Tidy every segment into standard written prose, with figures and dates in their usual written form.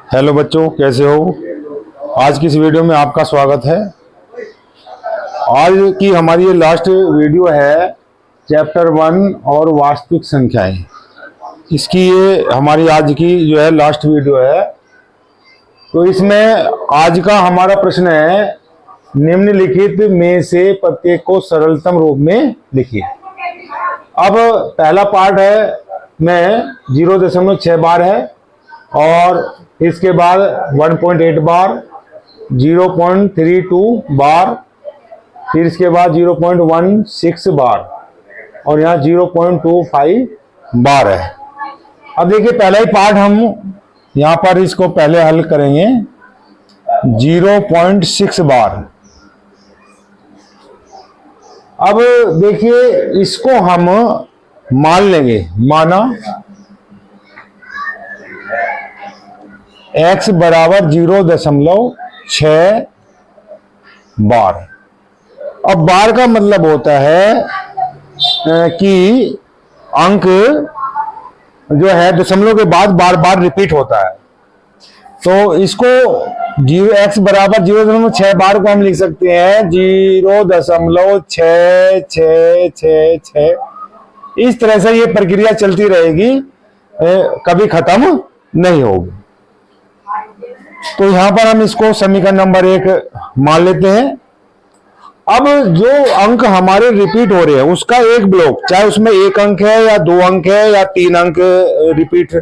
Hello बच्चों, कैसे हो। आज की इस वीडियो में आपका स्वागत है। आज की हमारी ये लास्ट वीडियो है चैप्टर 1 और वास्तविक संख्याएं। इसकी ये हमारी आज की जो है लास्ट वीडियो है। तो इसमें आज का हमारा प्रश्न है, निम्नलिखित में से प्रत्येक को सरलतम रूप में लिखिए। अब पहला पार्ट है में 0.6 बार है और इसके बाद 1.8 बार, 0.32 बार, फिर इसके बाद 0.16 बार और यहाँ 0.25 बार है। अब देखिए पहला ही पार्ट हम यहाँ पर इसको पहले हल करेंगे। 0.6 बार। अब देखिए इसको हम मान लेंगे, माना x बराबर 0.6 बार। अब बार का मतलब होता है कि अंक जो है दशमलव के बाद बार बार रिपीट होता है। तो इसको x बराबर 0.6 बार को हम लिख सकते हैं 0.6666। इस तरह से ये प्रक्रिया चलती रहेगी, कभी खत्म नहीं होगी। तो यहां पर हम इसको समीकरण नंबर 1 मान लेते हैं। अब जो अंक हमारे रिपीट हो रहे हैं उसका एक ब्लॉक, चाहे उसमें 1 अंक है या 2 अंक है या 3 अंक रिपीट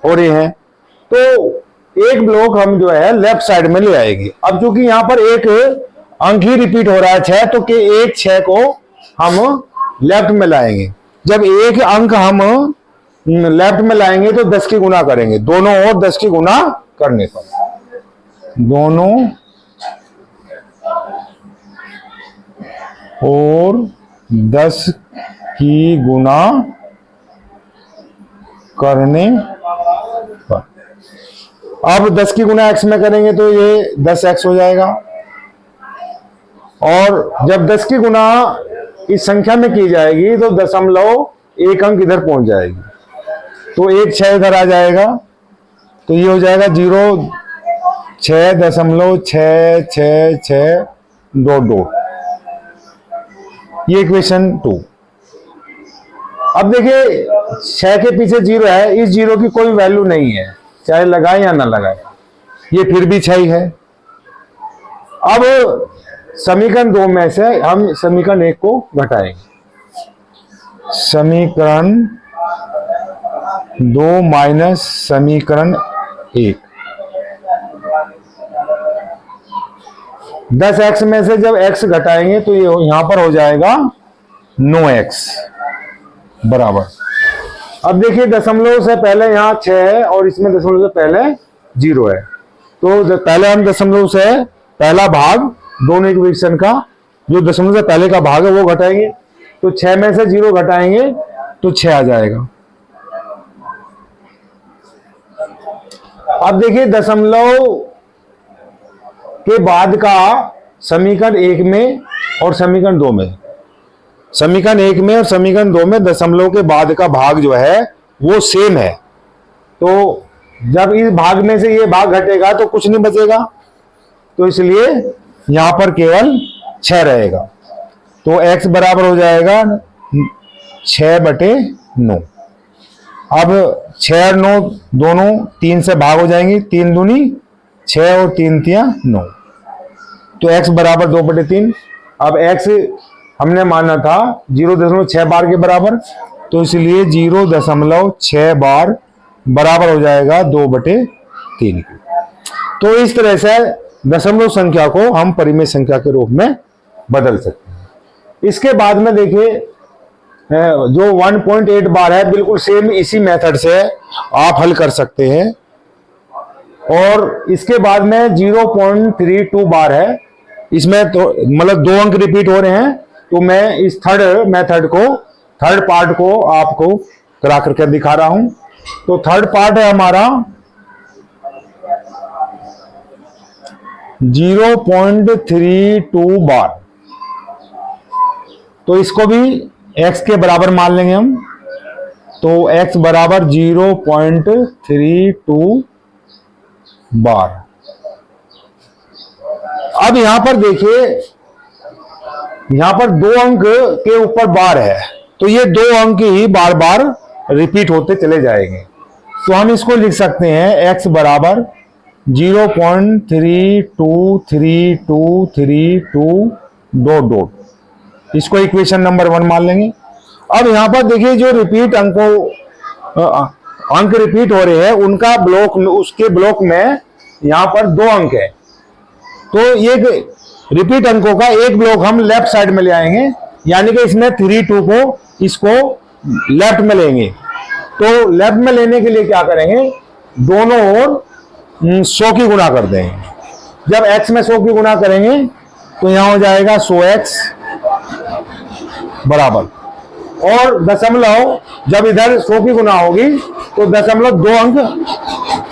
हो रहे हैं, तो एक ब्लॉक हम जो है लेफ्ट साइड में ले आएंगे। अब चूंकि यहां पर एक अंक ही रिपीट हो रहा है 6, तो के एक 6 को हम लेफ्ट में लाएंगे। जब एक अंक हम लेफ्ट में लाएंगे तो 10 की गुना करेंगे, दोनों ओर 10 की गुना करने पर, दोनों और 10 की गुना करने पर। अब 10 की गुना x में करेंगे तो ये 10x हो जाएगा। और जब 10 की गुना इस संख्या में की जाएगी तो दशमलव एक अंक इधर पहुंच जाएगी, तो एक 6 इधर आ जाएगा, तो ये हो जाएगा 0.66622। ये इक्वेशन 2। अब देखिए 6 के पीछे 0 है, इस 0 की कोई वैल्यू नहीं है, चाहे लगाए या ना लगाए, ये फिर भी 6 ही है। अब समीकरण 2 में से हम समीकरण 1 को घटाएंगे। समीकरण 2 माइनस समीकरण 1। 10x में से जब x घटाएंगे तो ये यहां पर हो जाएगा 9x बराबर। अब देखिए दशमलव से पहले यहां 6 है और इसमें दशमलव से पहले 0 है, तो पहले हम दशमलव से पहला भाग दोनों इक्वेशन का, जो दशमलव से पहले का भाग है वो घटाएंगे, तो 6 में से 0 घटाएंगे तो 6 आ जाएगा। अब देखिए दशमलव के बाद का समीकरण 1 में और समीकरण 2 में, समीकरण 1 में और समीकरण 2 में दशमलव के बाद का भाग जो है वो सेम है। तो जब इस भाग में से ये भाग घटेगा तो कुछ नहीं बचेगा, तो इसलिए यहां पर केवल 6 रहेगा। तो x बराबर हो जाएगा 6/9। अब 6 और 9 दोनों 3 से भाग हो जाएंगी, 3 दूनी 6 और 3 तिया 9, तो x बराबर 2/3। अब x हमने माना था 0.6 बार के बराबर, तो इसलिए 0.6 बार बराबर हो जाएगा 2/3। तो इस तरह से दशमलव संख्या को हम परिमेय संख्या के रूप में बदल सकते हैं। इसके बाद में देखिए जो 1.8 बार है, बिल्कुल सेम इसी मेथड से आप हल कर सकते हैं। और इसके बाद में 0.32 बार है, इसमें तो मतलब 2 अंक रिपीट हो रहे हैं, तो मैं इस थर्ड मेथड को, थर्ड पार्ट को आपको करा करके दिखा रहा हूं। तो थर्ड पार्ट है हमारा 0.32 बार, तो इसको भी x के बराबर मान लेंगे हम। तो x बराबर 0.32 बार। अब यहां पर देखिए, यहां पर 2 अंक के ऊपर बार है, तो ये 2 अंक ही बार बार रिपीट होते चले जाएंगे। तो हम इसको लिख सकते हैं x बराबर 0.323232 डॉट डॉट, इसको इक्वेशन नंबर 1 मान लेंगे। अब यहां पर देखिए जो रिपीट अंक रिपीट हो रहे हैं उनका ब्लॉक, उसके ब्लॉक में यहां पर 2 अंक है, तो ये रिपीट अंकों का एक ब्लॉक हम लेफ्ट साइड में ले आएंगे, यानी कि इसमें 32 को इसको लेफ्ट में लेंगे। तो लेफ्ट में लेने के लिए क्या करेंगे, दोनों ओर 100 की गुणा कर देंगे। जब x में 100 की गुणा करेंगे तो यहां हो जाएगा 100x बराबर, और दशमलव जब इधर 100 की गुणा होगी तो दशमलव 2 अंक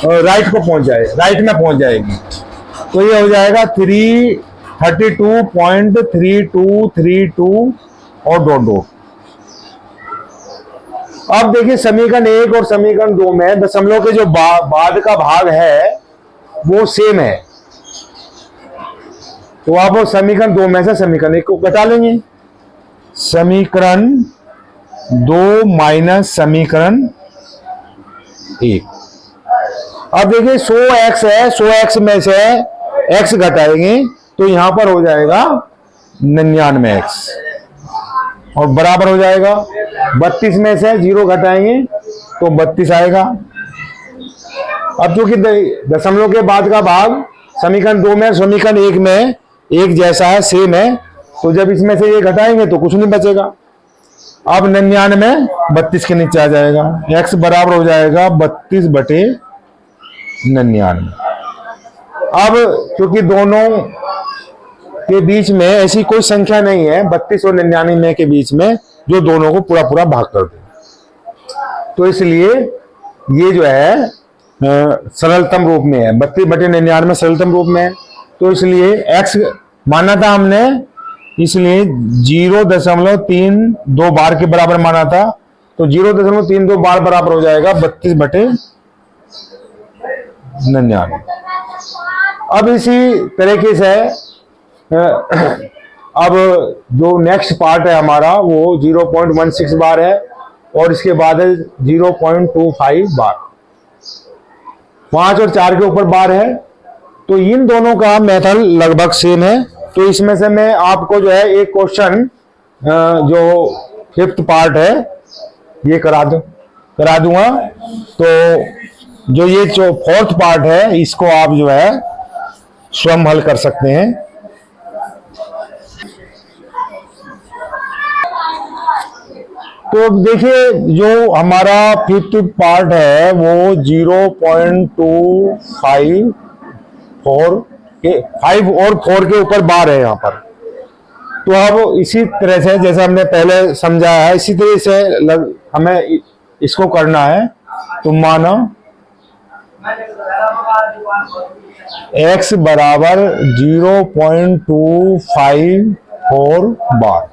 राइट को पहुंच जाए, राइट में पहुंच जाएगी। तो ये हो जाएगा 332.3232 और डॉट डॉट। अब देखिए समीकरण 1 और समीकरण 2 में दशमलव के जो बाद का भाग है वो सेम है, तो आप वो समीकरण 2 में से समीकरण 1 को घटा लेंगे। समीकरण 2 माइनस समीकरण 1। अब देखिए 100x है, 100x में से x घटाएंगे तो यहां पर हो जाएगा 99x, और बराबर हो जाएगा 32 में से 0 घटाएंगे तो 32 आएगा। अब चूंकि दशमलव के बाद का भाग समीकरण 2 में समीकरण 1 में एक जैसा है, सेम है, तो जब इसमें से ये घटाएंगे तो कुछ नहीं बचेगा। अब 99 32 के नीचे आ जाएगा, x बराबर हो जाएगा 32/99। अब क्योंकि दोनों के बीच में ऐसी कोई संख्या नहीं है 32 और 99 के बीच में जो दोनों को पूरा पूरा भाग कर दे, तो इसलिए ये जो है सरलतम रूप में है, 32/99 सरलतम रूप में है। तो इसलिए x माना था हमने, इसलिए 0.32 बार के बराबर माना था, तो 0.32 बार बराबर हो जाएगा 32/99। अब इसी तरीके से अब जो नेक्स्ट पार्ट है हमारा वो 0.16 बार है, और इसके बाद है 0.25 बार। 5 और 4 के ऊपर बार है, तो इन दोनों का मेथड लगभग सेम है। तो इसमें से मैं आपको जो है एक क्वेश्चन जो 5th पार्ट है ये करा दूंगा। तो जो ये जो 4th पार्ट है इसको आप जो है स्वयं हल कर सकते हैं। तो देखिए जो हमारा 5th पार्ट है वो 0.254 के 5 और 4 के ऊपर बार है यहाँ पर। तो अब इसी तरह से जैसे हमने पहले समझाया है इसी तरह से हमें इसको करना है। तो मानो x बराबर 0.254 बार।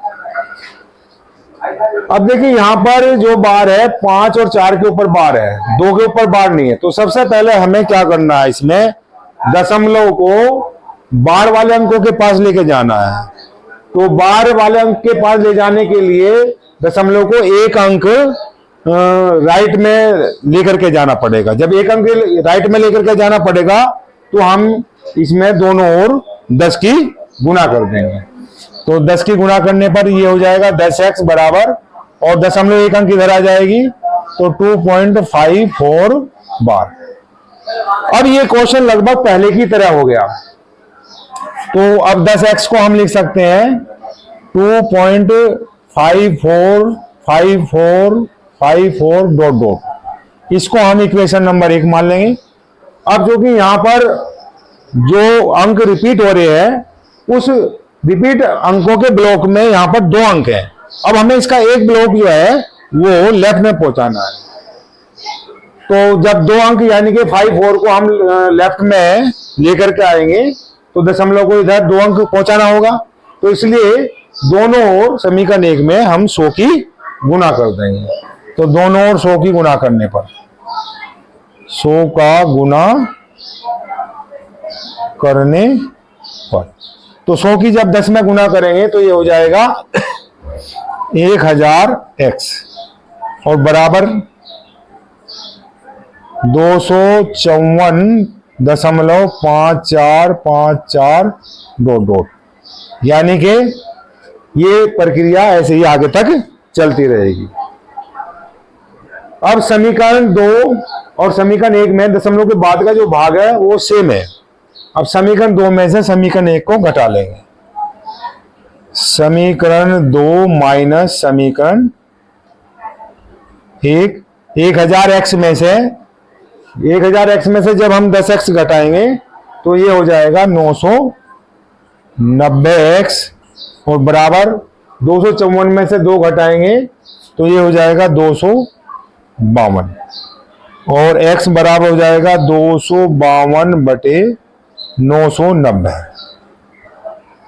अब देखिए यहां पर जो बार है 5 और 4 के ऊपर बार है, 2 के ऊपर बार नहीं है। तो सबसे पहले हमें क्या करना है, इसमें दशमलव को बार वाले अंकों के पास लेके जाना है। तो बार वाले अंक के पास ले जाने के लिए दशमलव को एक अंक राइट में लेकर के जाना पड़ेगा। जब एक अंक राइट में लेकर के जाना पड़ेगा तो हम इसमें दोनों ओर 10 की गुणा कर देंगे। तो 10 की गुणा करने पर ये हो जाएगा 10x बराबर, और दशमलव एक अंक इधर आ जाएगी तो 2.54 बार। अब ये क्वेश्चन लगभग पहले की तरह हो गया। तो अब 10x को हम लिख सकते हैं 2.545454 डॉट डॉट, इसको हम इक्वेशन नंबर 1 मान लेंगे। अब जो कि यहां पर जो अंक रिपीट हो रहे हैं उस रिपीट अंकों के ब्लॉक में यहां पर 2 अंक हैं। अब हमें इसका एक ब्लॉक जो है वो लेफ्ट में पहुंचाना है। तो जब 2 अंक यानी कि 5 4 को हम लेफ्ट में लेकर के आएंगे तो दशमलव को इधर 2 अंक पहुंचाना होगा। तो इसलिए दोनों ओर समीकरण 1 में हम 100 की गुणा कर देंगे। तो दोनों ओर 100 की गुणा करने पर 100 का गुना करने पर। तो 100 की जब 10 में गुना करेंगे तो ये हो जाएगा 1000x और बराबर 254.5454 यानी कि ये प्रक्रिया ऐसे ही आगे तक चलती रहेगी। अब समीकरण 2 और समीकरण 1 में दशमलव के बाद का जो भाग है वो सेम है। अब समीकरण 2 में से समीकरण 1 को घटा लेंगे। समीकरण 2 माइनस समीकरण 1, 1000x में से 1000x में से जब हम 10x घटाएंगे तो ये हो जाएगा 990x और बराबर 254 में से 2 घटाएंगे तो ये हो जाएगा 252 और x बराबर हो जाएगा 252/990।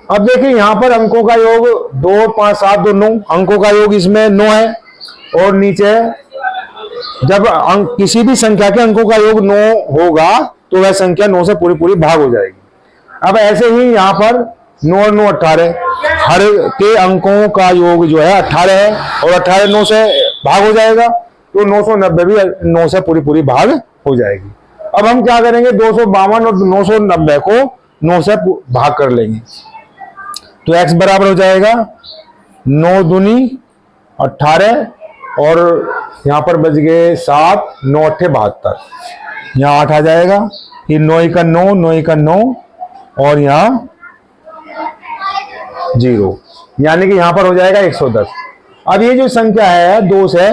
अब देखिए यहां पर अंकों का योग 2, 5, 7, 2, 9 अंकों का योग इसमें 9 है और नीचे जब अंक किसी भी संख्या के अंकों का योग 9 होगा तो वह संख्या 9 से पूरी भाग हो जाएगी। अब ऐसे ही यहां पर 9 और 9 18 हर के अंकों का योग जो है 18 है और 18 9 से भाग हो जाएगा तो 990 भी 9 से पूरी भाग हो जाएगी। अब हम क्या करेंगे 252 और 990 को 9 से भाग कर लेंगे तो x बराबर हो जाएगा 9 दूनी 18 और यहाँ पर बच गए 7, 9 8 72, यहाँ 8 आ जाएगा, फिर 9 का 9, 9 का 9 और यहाँ 0 यानी कि यहाँ पर हो जाएगा 110। अब ये जो संख्या है 2 से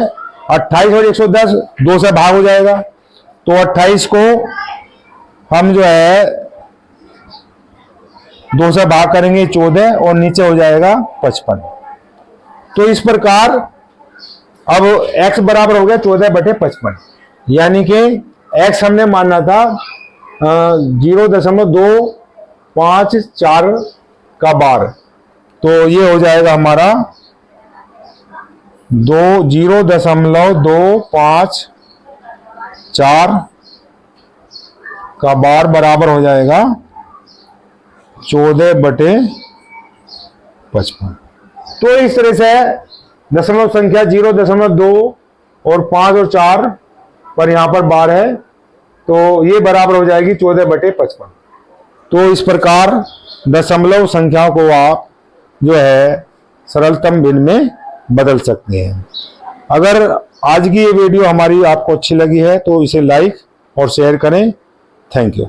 28 और 110 2 से भाग हो जाएगा तो 28 को हम जो है 2 से भाग करेंगे 14 और नीचे हो जाएगा 55। तो इस प्रकार अब x बराबर हो गया 14/55 यानी कि x हमने माना था 0.254 का बार तो ये हो जाएगा हमारा 0.254 का बार बराबर हो जाएगा 14/55। तो इस तरह से दशमलव संख्या 0.2 और 5 और 4 पर यहां पर बार है तो ये बराबर हो जाएगी 14/55। तो इस प्रकार दशमलव संख्याओं को आप जो है सरलतम भिन्न में बदल सकते हैं। अगर आज की ये वीडियो हमारी आपको अच्छी लगी है तो इसे लाइक और शेयर करें। Thank you.